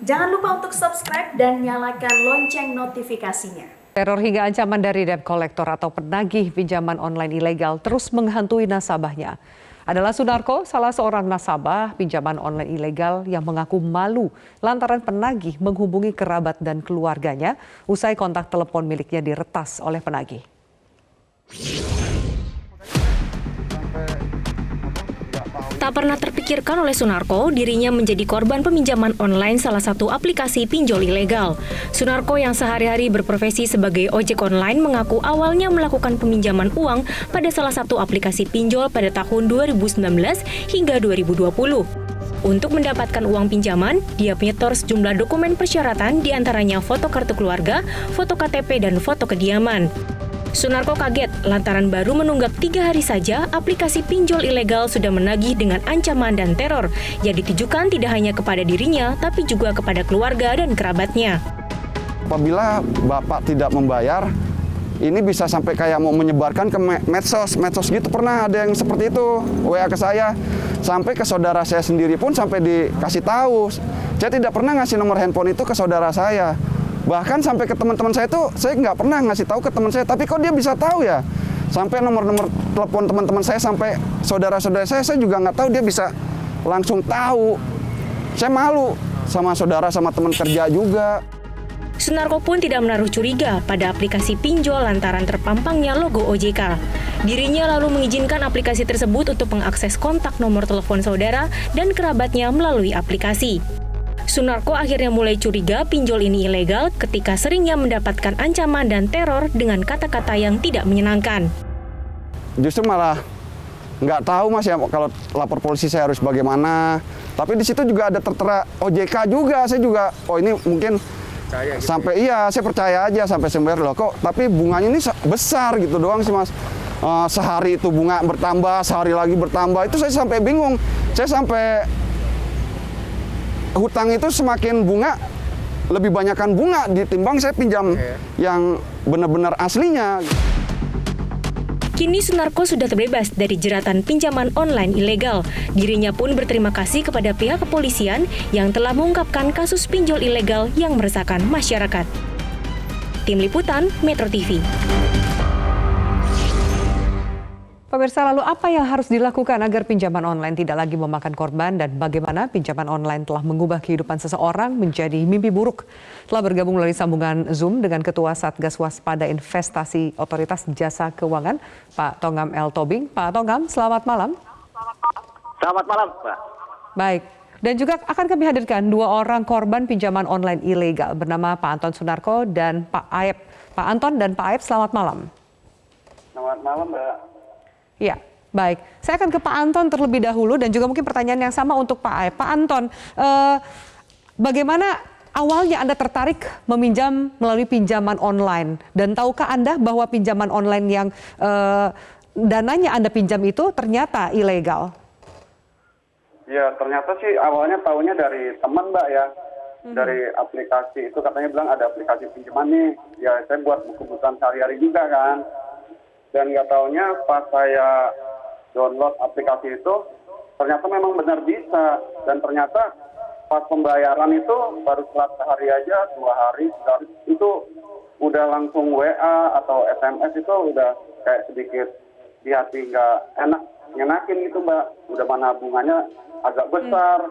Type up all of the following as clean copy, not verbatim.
Jangan lupa untuk subscribe dan nyalakan lonceng notifikasinya. Teror hingga ancaman dari debt collector atau penagih pinjaman online ilegal terus menghantui nasabahnya. Adalah Sunarko, salah seorang nasabah pinjaman online ilegal yang mengaku malu lantaran penagih menghubungi kerabat dan keluarganya usai kontak telepon miliknya diretas oleh penagih. Tak pernah terpikirkan oleh Sunarko dirinya menjadi korban peminjaman online salah satu aplikasi pinjol ilegal. Sunarko yang sehari-hari berprofesi sebagai ojek online mengaku awalnya melakukan peminjaman uang pada salah satu aplikasi pinjol pada tahun 2019 hingga 2020. Untuk mendapatkan uang pinjaman, dia menyetor sejumlah dokumen persyaratan diantaranya foto kartu keluarga, foto KTP, dan foto kediaman. Sunarko kaget lantaran baru menunggak 3 hari saja aplikasi pinjol ilegal sudah menagih dengan ancaman dan teror yang ditujukan tidak hanya kepada dirinya tapi juga kepada keluarga dan kerabatnya. Apabila Bapak tidak membayar, ini bisa sampai kayak mau menyebarkan ke medsos gitu, pernah ada yang seperti itu, WA ke saya, sampai ke saudara saya sendiri pun sampai dikasih tahu. Saya tidak pernah ngasih nomor handphone itu ke saudara saya. Bahkan sampai ke teman-teman saya itu, saya nggak pernah ngasih tahu ke teman saya, tapi kok dia bisa tahu ya? Sampai nomor-nomor telepon teman-teman saya, sampai saudara-saudara saya juga nggak tahu, dia bisa langsung tahu. Saya malu sama saudara, sama teman kerja juga. Sunarko pun tidak menaruh curiga pada aplikasi pinjol lantaran terpampangnya logo OJK. Dirinya lalu mengizinkan aplikasi tersebut untuk mengakses kontak nomor telepon saudara dan kerabatnya melalui aplikasi. Sunarko akhirnya mulai curiga pinjol ini ilegal ketika seringnya mendapatkan ancaman dan teror dengan kata-kata yang tidak menyenangkan. Justru malah nggak tahu Mas ya, kalau lapor polisi saya harus bagaimana. Tapi di situ juga ada tertera OJK juga, saya juga, oh ini mungkin gitu sampai ya? Iya, saya percaya aja sampai sembayar loh kok. Tapi bunganya ini besar gitu doang sih Mas. Sehari itu bunga bertambah, sehari lagi bertambah, itu saya sampai bingung. Saya sampai hutang itu semakin bunga, lebih banyakkan bunga ditimbang saya pinjam yang benar-benar aslinya. Kini Sunarko sudah terbebas dari jeratan pinjaman online ilegal. Dirinya pun berterima kasih kepada pihak kepolisian yang telah mengungkapkan kasus pinjol ilegal yang meresahkan masyarakat. Tim Liputan Metro TV. Pemirsa, lalu apa yang harus dilakukan agar pinjaman online tidak lagi memakan korban dan bagaimana pinjaman online telah mengubah kehidupan seseorang menjadi mimpi buruk? Telah bergabung melalui sambungan Zoom dengan Ketua Satgas Waspada Investasi Otoritas Jasa Keuangan, Pak Tongam L. Tobing. Pak Tongam, selamat malam. Selamat malam, Pak. Baik. Dan juga akan kami hadirkan 2 orang korban pinjaman online ilegal bernama Pak Anton Sunarko dan Pak Aep. Pak Anton dan Pak Aep, selamat malam. Selamat malam, Mbak. Ya, baik. Saya akan ke Pak Anton terlebih dahulu dan juga mungkin pertanyaan yang sama untuk Pak Aep. Pak Anton, bagaimana awalnya Anda tertarik meminjam melalui pinjaman online? Dan tahukah Anda bahwa pinjaman online yang dananya Anda pinjam itu ternyata ilegal? Ya, ternyata sih awalnya tahunya dari teman, Mbak ya. Dari aplikasi itu katanya bilang ada aplikasi pinjaman nih. Ya, saya buat kebutuhan sehari-hari juga kan. Dan nggak taunya pas saya download aplikasi itu, ternyata memang benar bisa. Dan ternyata pas pembayaran itu baru setelah sehari aja, 2 hari, itu udah langsung WA atau SMS itu udah kayak sedikit di hati nggak enak, nyenakin gitu Mbak. Udah mana bunganya agak besar,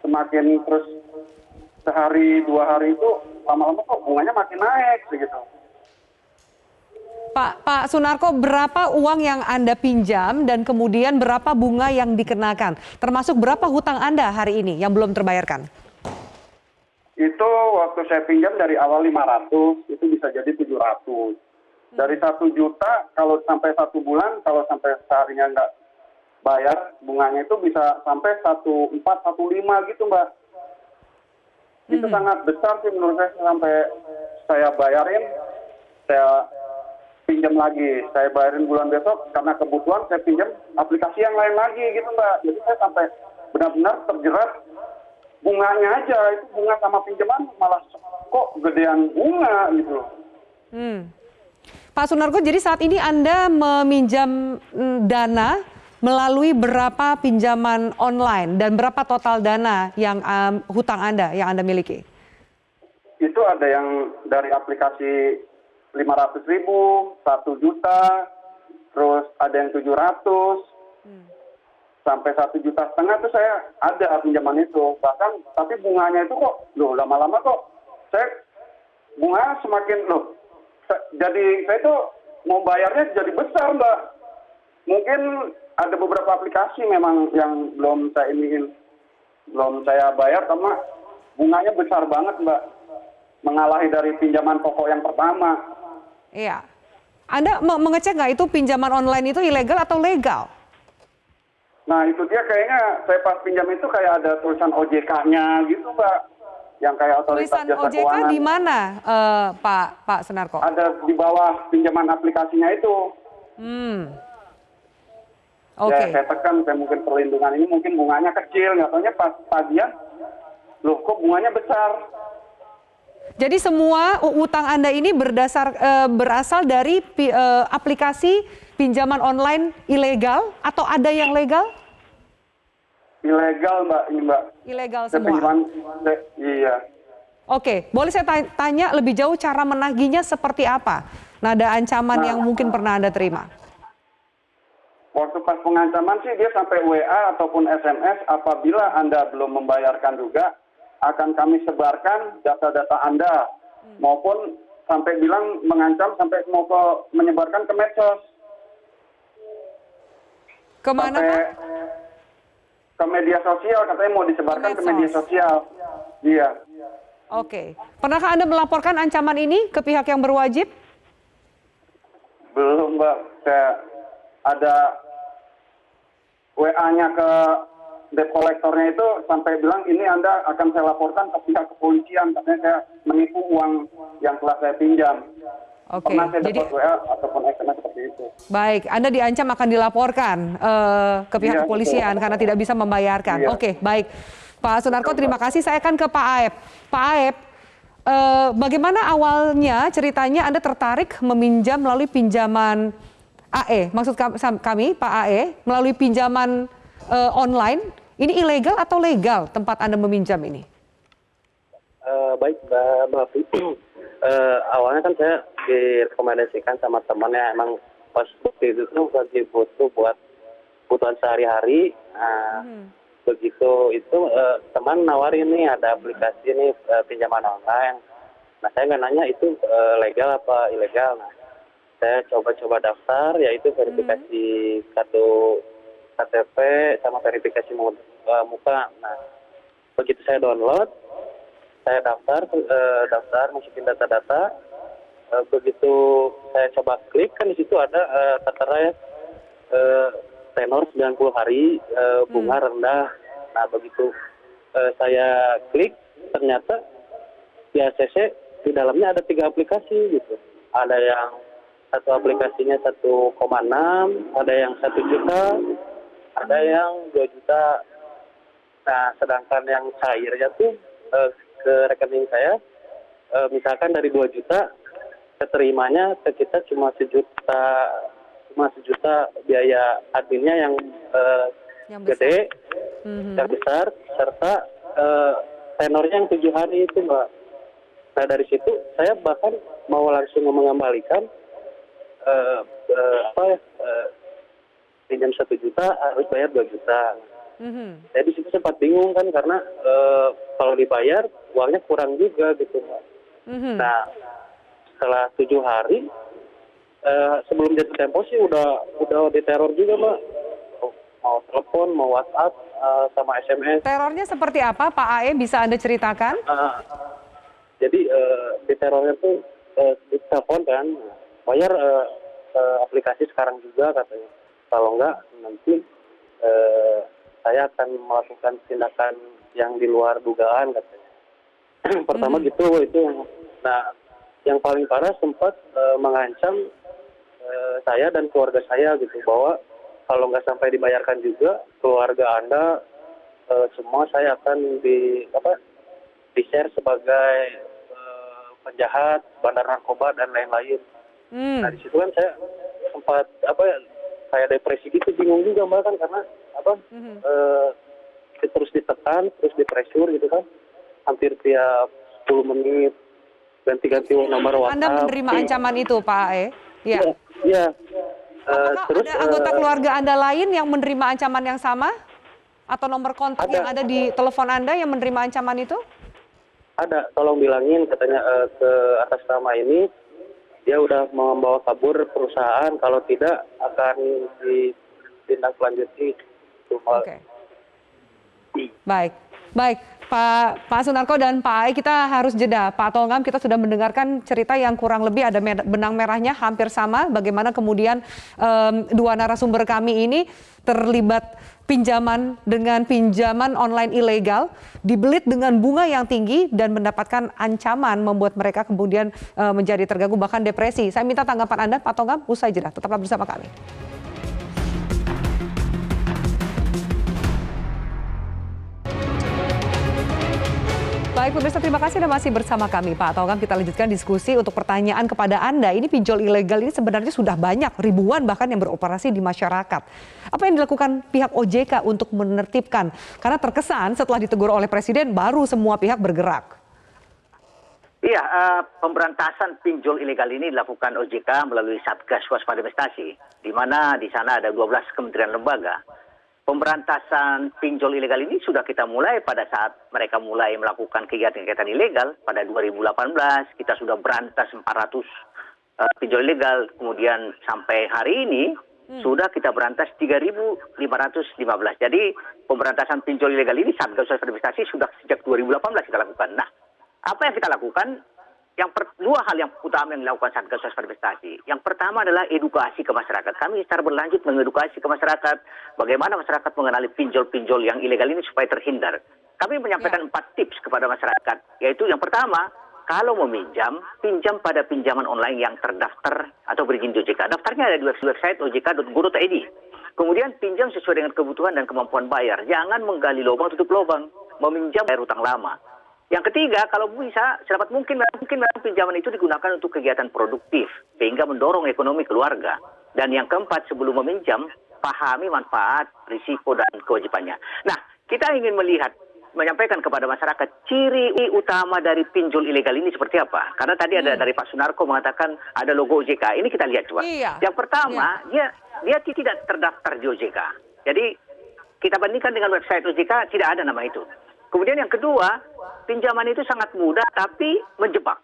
semakin terus sehari 2 hari itu lama-lama kok bunganya makin naik begitu. Pak Sunarko, berapa uang yang Anda pinjam dan kemudian berapa bunga yang dikenakan? Termasuk berapa hutang Anda hari ini yang belum terbayarkan? Itu waktu saya pinjam dari awal 500, itu bisa jadi 700. Dari 1 juta, kalau sampai 1 bulan, kalau sampai seharinya nggak bayar, bunganya itu bisa sampai 1,4, 1,5 gitu Mbak. Itu sangat besar sih menurut saya, sampai saya bayarin, saya pinjam lagi, saya bayarin bulan besok karena kebutuhan saya pinjam aplikasi yang lain lagi gitu Mbak. Jadi saya sampai benar-benar terjerat bunganya aja, itu bunga sama pinjaman malah kok gedean bunga gitu. Pak Sunarko, jadi saat ini Anda meminjam dana melalui berapa pinjaman online dan berapa total dana yang hutang Anda yang Anda miliki? Itu ada yang dari aplikasi 500.000, 1 juta, terus ada yang 700, sampai 1,5 juta tuh saya ada pinjaman itu. Bahkan tapi bunganya itu kok, lama-lama kok saya bunga semakin jadi saya itu mau bayarnya jadi besar, Mbak. Mungkin ada beberapa aplikasi memang yang belum saya bayar karena bunganya besar banget, Mbak. Mengalahi dari pinjaman pokok yang pertama. Iya. Anda mengecek nggak itu pinjaman online itu ilegal atau legal? Nah itu dia kayaknya saya pas pinjam itu kayak ada tulisan OJK-nya gitu, Mbak. Yang kayak otoritas Tulisan jasa OJK keuangan. di mana, Pak Sunarko? Ada di bawah pinjaman aplikasinya itu. Oke. Ya, saya tekan, saya mungkin perlindungan ini mungkin bunganya kecil, nggak taunya pas tagihan, kok bunganya besar. Jadi semua utang Anda ini berasal dari aplikasi pinjaman online ilegal atau ada yang legal? Ilegal, Mbak, ini, Mbak. Ilegal Saya semua. iya. Oke, boleh saya tanya lebih jauh cara menagihnya seperti apa? Nada ancaman yang mungkin pernah Anda terima? Waktu pas pengancaman sih dia sampai WA ataupun SMS, apabila Anda belum membayarkan juga, akan kami sebarkan data-data Anda. Maupun sampai bilang mengancam sampai mau menyebarkan ke medsos. Kemana, sampai Pak? ke media sosial, katanya mau disebarkan ke media sosial. Iya. Oke. Pernahkah Anda melaporkan ancaman ini ke pihak yang berwajib? Belum, Mbak. Saya ada WA-nya ke debt kolektornya itu sampai bilang ini Anda akan saya laporkan ke pihak kepolisian. Katanya saya menipu uang yang telah saya pinjam. Oke. Pernah saya Jadi dapat WA ataupun SMS seperti itu. baik, Anda diancam akan dilaporkan ke pihak Iya, kepolisian karena tidak bisa membayarkan. Iya. Oke, baik. Pak Sunarko, terima kasih. Saya akan ke Pak Aep. Pak Aep, bagaimana awalnya ceritanya Anda tertarik meminjam melalui pinjaman AE? Maksud kami, Pak AE, melalui pinjaman online, ini ilegal atau legal tempat Anda meminjam ini? Baik, Mbak Mafi. Awalnya kan saya direkomendasikan sama temannya, emang pas waktu itu tuh lagi butuh buat kebutuhan sehari-hari. Begitu itu teman nawarin nih ada aplikasi nih pinjaman online. Nah saya nggak nanya itu legal apa ilegal. Nah saya coba-coba daftar, yaitu verifikasi kartu KTP sama verifikasi muka. Nah begitu saya download, saya daftar masukin data-data. Begitu saya coba klik, kan di situ ada tertera ya tenor 90 hari, bunga rendah. Nah begitu saya klik, ternyata di ACC di dalamnya ada 3 aplikasi gitu. Ada yang satu aplikasinya 1,6, ada yang 1 juta, ada yang 2 juta. Nah sedangkan yang cairnya tuh ke rekening saya, misalkan dari 2 juta, keterimanya ke kita cuma 1 juta biaya adminnya yang gede, yang besar, serta tenornya yang 7 hari itu, Mbak. Nah dari situ saya bahkan mau langsung mengembalikan pinjam 1 juta harus bayar 2 juta. Saya di situ sempat bingung kan karena kalau dibayar uangnya kurang juga gitu, Mbak. Nah setelah 7 hari sebelum jatuh tempo sih udah diteror juga, Mbak. Mau telepon, mau WhatsApp, sama SMS. Terornya seperti apa, Pak AE? Bisa Anda ceritakan? Jadi diterornya tuh ditelepon kan, bayar aplikasi sekarang juga katanya. Kalau enggak nanti saya akan melakukan tindakan yang di luar dugaan katanya. Pertama gitu itu. Nah yang paling parah sempat mengancam saya dan keluarga saya gitu, bahwa kalau nggak sampai dibayarkan juga keluarga Anda semua saya akan di-share sebagai penjahat, bandar narkoba dan lain-lain. Nah di situ kan saya sempat kayak depresi gitu, bingung juga Mbak kan, karena terus ditekan, terus dipressure gitu kan, hampir tiap 10 menit ganti-ganti nomor WhatsApp. Anda menerima ancaman itu, Pak AE? Ya. Iya. Apakah Terus ada anggota keluarga Anda lain yang menerima ancaman yang sama? Atau nomor kontak yang ada di telepon Anda yang menerima ancaman itu? ada, tolong bilangin katanya ke atas nama ini dia udah membawa kabur perusahaan, kalau tidak akan ditindaklanjuti. Oke. Baik, Pak Sunarko dan Pak Ae, kita harus jeda. Pak Tongam, kita sudah mendengarkan cerita yang kurang lebih ada benang merahnya hampir sama. Bagaimana kemudian dua narasumber kami ini terlibat pinjaman dengan pinjaman online ilegal, dibelit dengan bunga yang tinggi dan mendapatkan ancaman membuat mereka kemudian menjadi terganggu bahkan depresi. Saya minta tanggapan Anda, Pak Tongam, usai jeda. Tetaplah bersama kami. Baik pemirsa, terima kasih Anda masih bersama kami. Pak Tongam, kita lanjutkan diskusi untuk pertanyaan kepada Anda. Ini pinjol ilegal ini sebenarnya sudah banyak, ribuan bahkan yang beroperasi di masyarakat. Apa yang dilakukan pihak OJK untuk menertibkan? Karena terkesan setelah ditegur oleh Presiden baru semua pihak bergerak. Iya, pemberantasan pinjol ilegal ini dilakukan OJK melalui Satgas Waspada Investasi, di mana di sana ada 12 kementerian lembaga. Pemberantasan pinjol ilegal ini sudah kita mulai pada saat mereka mulai melakukan kegiatan-kegiatan ilegal pada 2018. Kita sudah berantas 400 pinjol ilegal. Kemudian sampai hari ini sudah kita berantas 3.515. Jadi pemberantasan pinjol ilegal ini Satgas Waspada Investasi sudah sejak 2018 kita lakukan. Nah, apa yang kita lakukan? Dua hal yang utama yang dilakukan Satgas Waspada Investasi. Yang pertama adalah edukasi ke masyarakat. Kami secara berlanjut mengedukasi ke masyarakat bagaimana masyarakat mengenali pinjol-pinjol yang ilegal ini supaya terhindar. Kami menyampaikan 4 tips kepada masyarakat, yaitu yang pertama, kalau meminjam, pinjam pada pinjaman online yang terdaftar atau berizin di OJK. Daftarnya ada di website ojk.go.id. Kemudian pinjam sesuai dengan kebutuhan dan kemampuan bayar. Jangan menggali lubang tutup lubang, meminjam bayar utang lama. Yang ketiga, kalau bisa, sedapat mungkin pinjaman itu digunakan untuk kegiatan produktif, sehingga mendorong ekonomi keluarga. Dan yang keempat, sebelum meminjam, pahami manfaat, risiko, dan kewajibannya. Nah, kita ingin menyampaikan kepada masyarakat, ciri utama dari pinjol ilegal ini seperti apa? Karena tadi ada dari Pak Sunarko mengatakan ada logo OJK, ini kita lihat coba. Iya. Yang pertama, dia tidak terdaftar di OJK. Jadi, kita bandingkan dengan website OJK, tidak ada nama itu. Kemudian yang kedua, pinjaman itu sangat mudah tapi menjebak.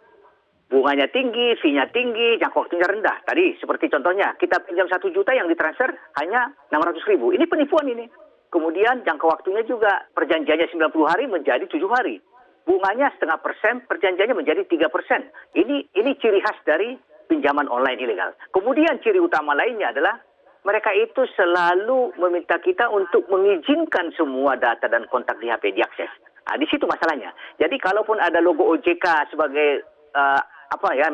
Bunganya tinggi, fee-nya tinggi, jangka waktunya rendah. Tadi seperti contohnya, kita pinjam 1 juta yang ditransfer hanya 600.000. Ini penipuan ini. Kemudian jangka waktunya juga perjanjiannya 90 hari menjadi 7 hari. Bunganya 0,5%, perjanjiannya menjadi 3%. Ini ciri khas dari pinjaman online ilegal. Kemudian ciri utama lainnya adalah mereka itu selalu meminta kita untuk mengizinkan semua data dan kontak di HP diakses. Nah, di situ masalahnya. Jadi kalaupun ada logo OJK sebagai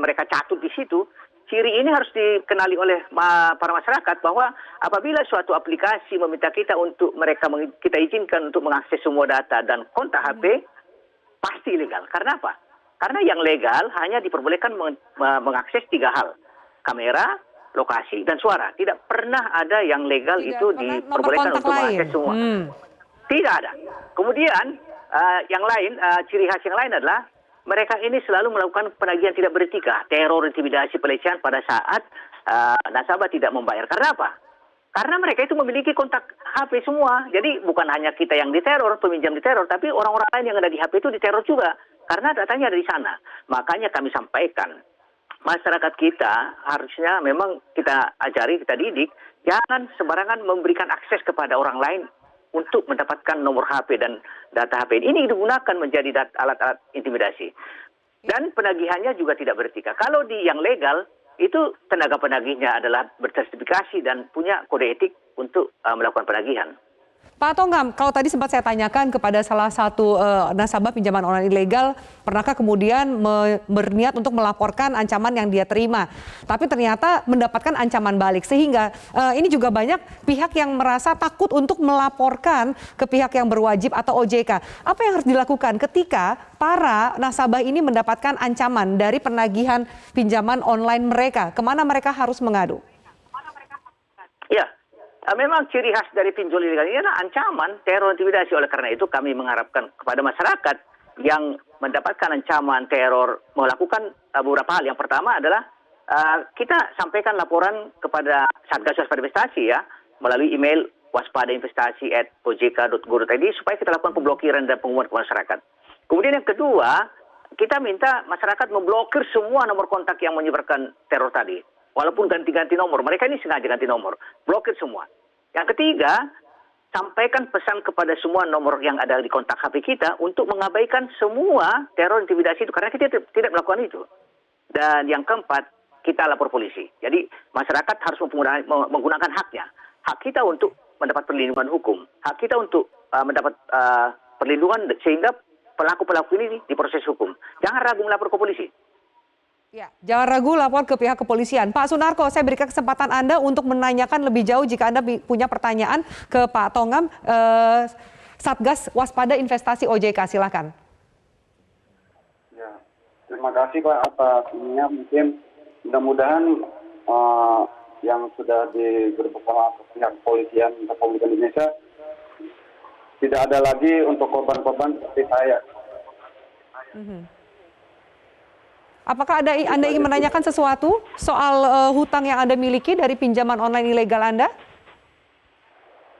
mereka catut di situ, ciri ini harus dikenali oleh para masyarakat bahwa apabila suatu aplikasi meminta kita untuk kita izinkan untuk mengakses semua data dan kontak HP, pasti ilegal. Karena apa? Karena yang legal hanya diperbolehkan mengakses 3 hal. Kamera, lokasi, dan suara. Tidak pernah ada yang legal itu diperbolehkan untuk mengakses semua. Tidak ada. Kemudian yang lain, ciri khas yang lain adalah mereka ini selalu melakukan penagihan tidak beretika, teror, intimidasi, pelecehan pada saat nasabah tidak membayar. Karena apa? Karena mereka itu memiliki kontak HP semua. Jadi bukan hanya kita yang diteror, peminjam diteror, tapi orang-orang lain yang ada di HP itu diteror juga. Karena datanya ada di sana. Makanya kami sampaikan, masyarakat kita harusnya memang kita ajari, kita didik, jangan sembarangan memberikan akses kepada orang lain untuk mendapatkan nomor HP dan data HP. Ini digunakan menjadi alat-alat intimidasi. Dan penagihannya juga tidak beretika. Kalau di yang legal, itu tenaga penagihnya adalah bersertifikasi dan punya kode etik untuk melakukan penagihan. Pak Tongam, kalau tadi sempat saya tanyakan kepada salah satu nasabah pinjaman online ilegal, pernahkah kemudian berniat untuk melaporkan ancaman yang dia terima? Tapi ternyata mendapatkan ancaman balik, sehingga ini juga banyak pihak yang merasa takut untuk melaporkan ke pihak yang berwajib atau OJK. Apa yang harus dilakukan ketika para nasabah ini mendapatkan ancaman dari penagihan pinjaman online mereka? Kemana mereka harus mengadu? Ya. memang ciri khas dari pinjol ilegal ini adalah ancaman, teror, intimidasi. Oleh karena itu kami mengharapkan kepada masyarakat yang mendapatkan ancaman teror melakukan beberapa hal. Yang pertama adalah kita sampaikan laporan kepada Satgas Waspada Investasi ya, melalui email waspadainvestasi@ojk.go.id supaya kita lakukan pemblokiran dan pengumuman ke masyarakat. Kemudian yang kedua, kita minta masyarakat memblokir semua nomor kontak yang menyebarkan teror tadi. Walaupun ganti-ganti nomor, mereka ini sengaja ganti nomor, blokir semua. Yang ketiga, sampaikan pesan kepada semua nomor yang ada di kontak HP kita untuk mengabaikan semua teror intimidasi itu, karena kita tidak melakukan itu. Dan yang keempat, kita lapor polisi. Jadi masyarakat harus menggunakan haknya. Hak kita untuk mendapat perlindungan hukum. Hak kita untuk mendapat perlindungan sehingga pelaku-pelaku ini diproses hukum. Jangan ragu melapor ke polisi. Ya, jangan ragu lapor ke pihak kepolisian. Pak Sunarko, saya berikan kesempatan Anda untuk menanyakan lebih jauh jika Anda punya pertanyaan ke Pak Tongam, Satgas Waspada Investasi OJK. Silakan. Ya, terima kasih Pak atas ininya. Mungkin mudah-mudahan yang sudah digerebek sama pihak kepolisian Republik Indonesia tidak ada lagi untuk korban-korban seperti saya. Apakah Anda ingin menanyakan sesuatu soal hutang yang Anda miliki dari pinjaman online ilegal Anda?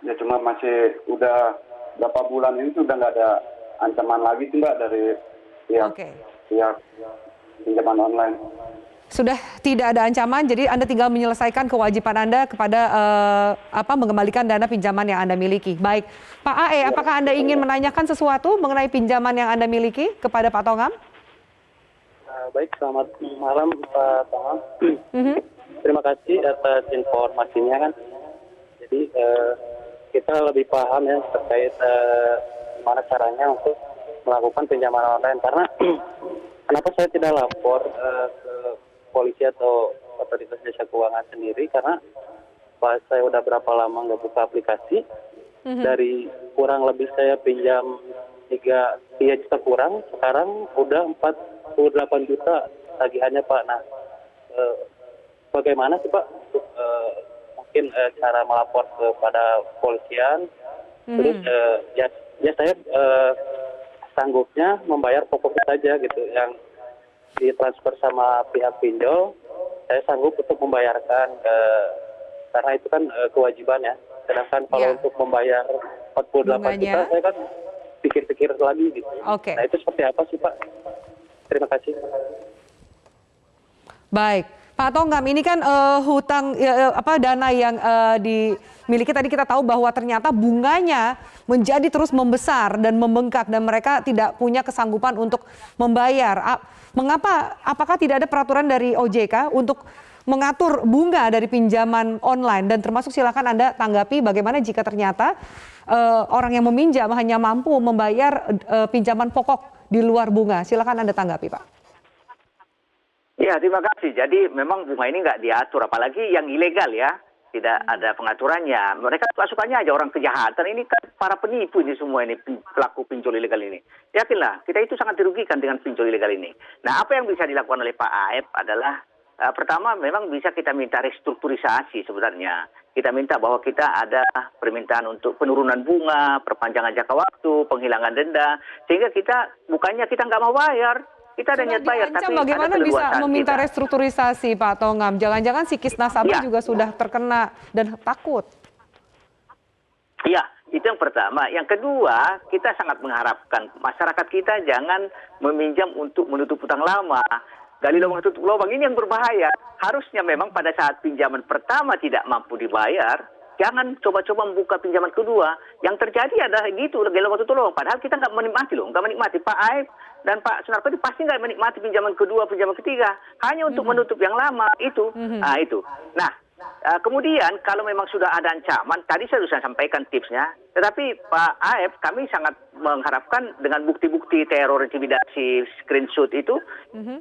Ya cuma masih udah berapa bulan ini sudah nggak ada ancaman lagi sih Mbak dari pihak pinjaman online. Sudah tidak ada ancaman, jadi Anda tinggal menyelesaikan kewajiban Anda kepada mengembalikan dana pinjaman yang Anda miliki. Baik, Pak AE, apakah Anda ingin menanyakan sesuatu mengenai pinjaman yang Anda miliki kepada Pak Tongam? Baik, selamat malam Pak Tongam. Terima kasih atas informasinya kan. Jadi kita lebih paham ya terkait gimana caranya untuk melakukan pinjaman online. Karena kenapa saya tidak lapor ke polisi atau otoritas jasa keuangan sendiri, karena pas saya udah berapa lama nggak buka aplikasi, dari kurang lebih saya pinjam 3 juta kurang, sekarang udah 48 juta tagihannya Pak. Nah, bagaimana sih Pak untuk mungkin cara melapor kepada polisian? Terus ya saya sanggupnya membayar pokoknya saja gitu, yang ditransfer sama pihak pinjol, saya sanggup untuk membayarkan karena itu kan kewajiban ya. Sedangkan kalau untuk membayar 48 juta, saya kan pikir-pikir lagi gitu. Nah itu seperti apa sih Pak? Terima kasih. Baik, Pak Tongam, ini kan hutang dana yang dimiliki tadi kita tahu bahwa ternyata bunganya menjadi terus membesar dan membengkak dan mereka tidak punya kesanggupan untuk membayar. Mengapa? Apakah tidak ada peraturan dari OJK untuk mengatur bunga dari pinjaman online, dan termasuk silakan Anda tanggapi bagaimana jika ternyata orang yang meminjam hanya mampu membayar pinjaman pokok di luar bunga. Silakan Anda tanggapi, Pak. Ya, terima kasih. Jadi memang bunga ini nggak diatur, apalagi yang ilegal ya. Tidak ada pengaturannya. Mereka pasukannya aja orang kejahatan. Ini kan para penipu ini semua ini, pelaku pinjol ilegal ini. Yakinlah, kita itu sangat dirugikan dengan pinjol ilegal ini. Nah, apa yang bisa dilakukan oleh Pak AEP adalah pertama memang bisa kita minta restrukturisasi sebenarnya. Kita minta bahwa kita ada permintaan untuk penurunan bunga, perpanjangan jangka waktu, penghilangan denda, sehingga bukannya kita nggak mau bayar. Kita ada niat bayar, tapi bagaimana ada bisa meminta kita. restrukturisasi, Pak Tongam? Jangan-jangan psikis nasabah juga sudah terkena dan takut. Iya, itu yang pertama. Yang kedua, kita sangat mengharapkan masyarakat kita jangan meminjam untuk menutup utang lama. Gali lubang tutup lubang ini yang berbahaya. Harusnya memang pada saat pinjaman pertama tidak mampu dibayar, jangan coba-coba membuka pinjaman kedua. Yang terjadi adalah gitu, gali lubang tutup lubang. Padahal kita nggak menikmati loh, nggak menikmati. Pak AEP dan Pak Sunarko itu pasti nggak menikmati pinjaman kedua, pinjaman ketiga, hanya untuk menutup yang lama itu. Nah itu. Nah, kemudian kalau memang sudah ada ancaman, tadi saya sudah sampaikan tipsnya, Tetapi Pak Aep, kami sangat mengharapkan dengan bukti-bukti teror, intimidasi, screenshot itu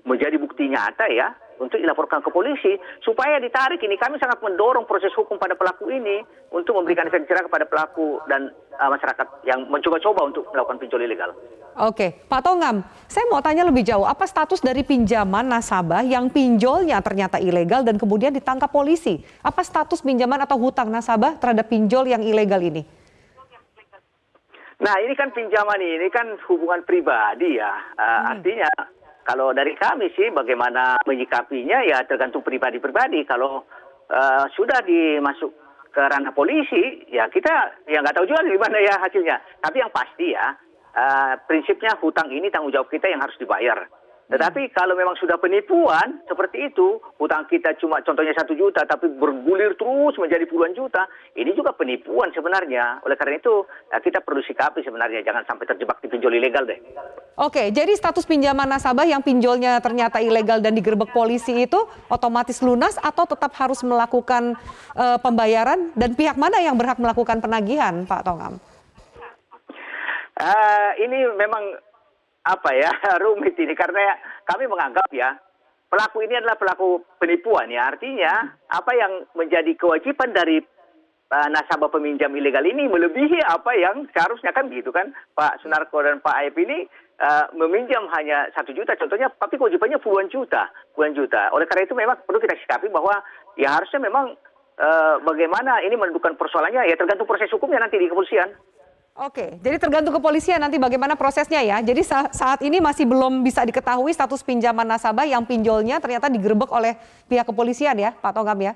menjadi bukti nyata ya untuk dilaporkan ke polisi supaya ditarik ini. Kami sangat mendorong proses hukum pada pelaku ini untuk memberikan efek jerah kepada pelaku dan masyarakat yang mencoba-coba untuk melakukan pinjol ilegal. Oke, Pak Tongam, saya mau tanya lebih jauh, apa status dari pinjaman nasabah yang pinjolnya ternyata ilegal dan kemudian ditangkap polisi? Apa status pinjaman atau hutang nasabah terhadap pinjol yang ilegal ini? Nah, ini kan pinjaman ini kan hubungan pribadi ya. Artinya kalau dari kami sih bagaimana menyikapinya ya tergantung pribadi-pribadi. Kalau sudah dimasuk ke ranah polisi, ya kita ya nggak tahu juga gimana ya hasilnya. Tapi yang pasti ya, prinsipnya hutang ini tanggung jawab kita yang harus dibayar. Tetapi kalau memang sudah penipuan seperti itu, hutang kita cuma contohnya 1 juta tapi bergulir terus menjadi puluhan juta, ini juga penipuan sebenarnya. Oleh karena itu kita perlu sikapi sebenarnya, jangan sampai terjebak di pinjol ilegal deh. Oke, jadi status pinjaman nasabah yang pinjolnya ternyata ilegal dan digerebek polisi itu otomatis lunas atau tetap harus melakukan pembayaran, dan pihak mana yang berhak melakukan penagihan, Pak Tongam? Ini memang rumit ini karena kami menganggap ya pelaku ini adalah pelaku penipuan ya, artinya apa yang menjadi kewajiban dari nasabah peminjam ilegal ini melebihi apa yang seharusnya kan gitu kan. Pak Sunarko dan Pak Aep ini meminjam hanya 1 juta contohnya, tapi kewajibannya puluhan juta. Oleh karena itu memang perlu kita sikapi bahwa ya harusnya memang bagaimana ini menentukan persoalannya ya tergantung proses hukumnya nanti di kepolisian. Oke, jadi tergantung kepolisian nanti bagaimana prosesnya ya. Jadi saat ini masih belum bisa diketahui status pinjaman nasabah yang pinjolnya ternyata digerebek oleh pihak kepolisian ya, Pak Tongam ya.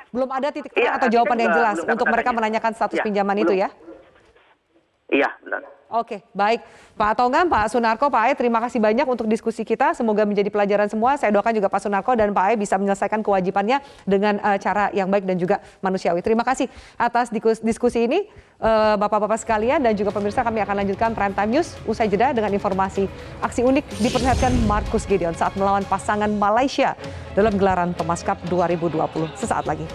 Belum ada titik terang atau jawaban yang jelas untuk mereka menanyakan status pinjaman itu ya. Iya, benar. Oke, baik. Pak Tongam, Pak Sunarko, Pak Aep, terima kasih banyak untuk diskusi kita. Semoga menjadi pelajaran semua. Saya doakan juga Pak Sunarko dan Pak Aep bisa menyelesaikan kewajibannya dengan cara yang baik dan juga manusiawi. Terima kasih atas diskusi ini, Bapak-Bapak sekalian, dan juga pemirsa. Kami akan lanjutkan Prime Time News usai jeda dengan informasi aksi unik diperlihatkan Marcus Gideon saat melawan pasangan Malaysia dalam gelaran Thomas Cup 2020. Sesaat lagi.